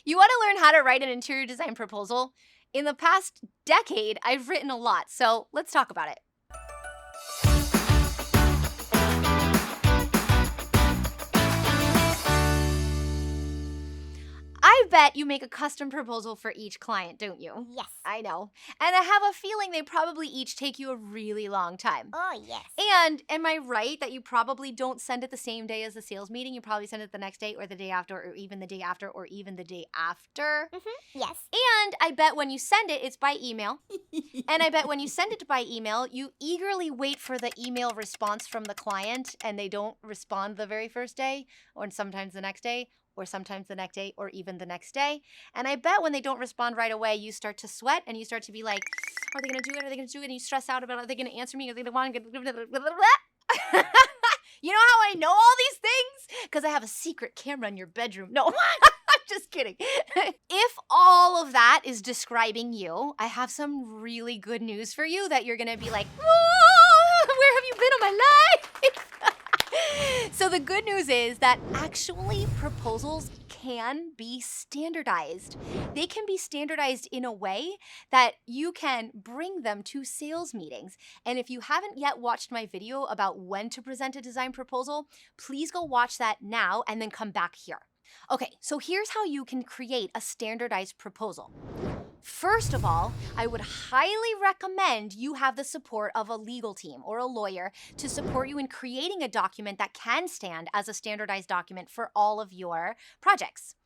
You want to learn how to write an interior design proposal? In the past decade, I've written a lot, so let's talk about it. I bet you make a custom proposal for each client, don't you? Yes. I know. And I have a feeling they probably each take you a really long time. Oh, yes. And am I right that you probably don't send it the same day as the sales meeting? You probably send it the next day or the day after or even the day after or even the day after. Yes. And I bet when you send it, it's by email. And I bet when you send it by email, you eagerly wait for the email response from the client and they don't respond the very first day or sometimes the next day or sometimes the next day or even the next day. And I bet when they don't respond right away, you start to sweat and you start to be like, are they going to do it? Are they going to do it? And you stress out about, are they going to answer me? Are they going to want to get... You know how I know all these things? Because I have a secret camera in your bedroom. No, I'm just kidding. If all of that is describing you, I have some really good news for you that you're going to be like, whoa, where have you been all my life? So the good news is that actually proposals can be standardized. They can be standardized in a way that you can bring them to sales meetings. And if you haven't yet watched my video about when to present a design proposal, please go watch that now and then come back here. Okay, so here's how you can create a standardized proposal. First of all, I would highly recommend you have the support of a legal team or a lawyer to support you in creating a document that can stand as a standardized document for all of your projects.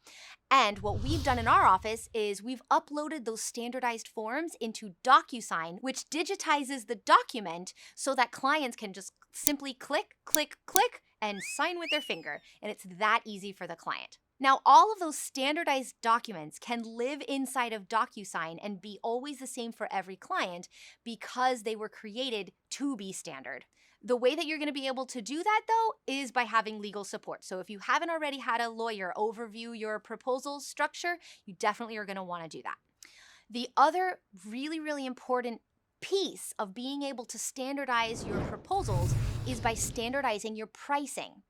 And what we've done in our office is we've uploaded those standardized forms into DocuSign, which digitizes the document so that clients can just simply click, click, click, and sign with their finger. And it's that easy for the client. Now, all of those standardized documents can live inside of DocuSign and be always the same for every client because they were created to be standard. The way that you're going to be able to do that, though, is by having legal support. So if you haven't already had a lawyer overview your proposal structure, you definitely are going to want to do that. The other really, really important piece of being able to standardize your proposals is by standardizing your pricing.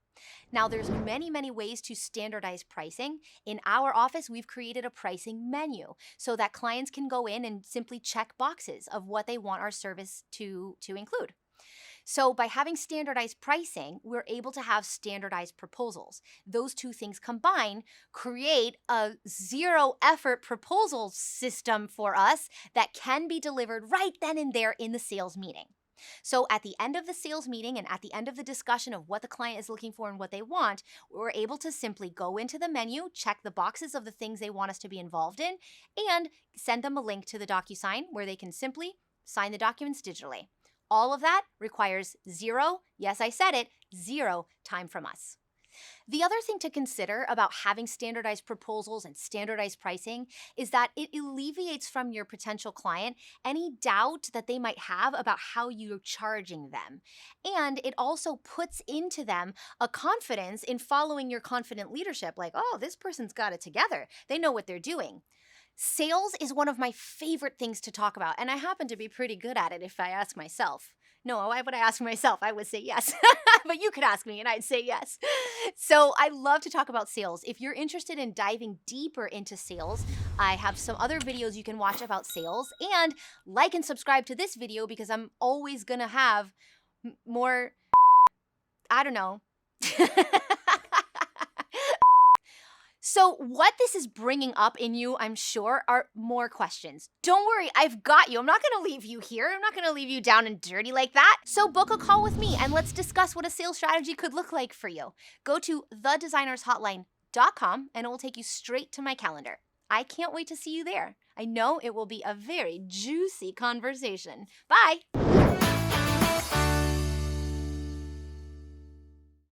Now, there's many, many ways to standardize pricing. In our office, we've created a pricing menu so that clients can go in and simply check boxes of what they want our service to include. So by having standardized pricing, we're able to have standardized proposals. Those two things combined create a zero-effort proposal system for us that can be delivered right then and there in the sales meeting. So at the end of the sales meeting and at the end of the discussion of what the client is looking for and what they want, we're able to simply go into the menu, check the boxes of the things they want us to be involved in, and send them a link to the DocuSign where they can simply sign the documents digitally. All of that requires zero, yes, I said it, zero time from us. The other thing to consider about having standardized proposals and standardized pricing is that it alleviates from your potential client any doubt that they might have about how you're charging them. And it also puts into them a confidence in following your confident leadership, like, oh, this person's got it together. They know what they're doing. Sales is one of my favorite things to talk about, and I happen to be pretty good at it if I ask myself. No, why would I ask myself? I would say yes. But you could ask me and I'd say yes. So I love to talk about sales. If you're interested in diving deeper into sales, I have some other videos you can watch about sales. And like and subscribe to this video because I'm always going to have more, I don't know. So what this is bringing up in you, I'm sure, are more questions. Don't worry, I've got you. I'm not going to leave you here. I'm not going to leave you down and dirty like that. So book a call with me and let's discuss what a sales strategy could look like for you. Go to thedesignershotline.com and it will take you straight to my calendar. I can't wait to see you there. I know it will be a very juicy conversation. Bye.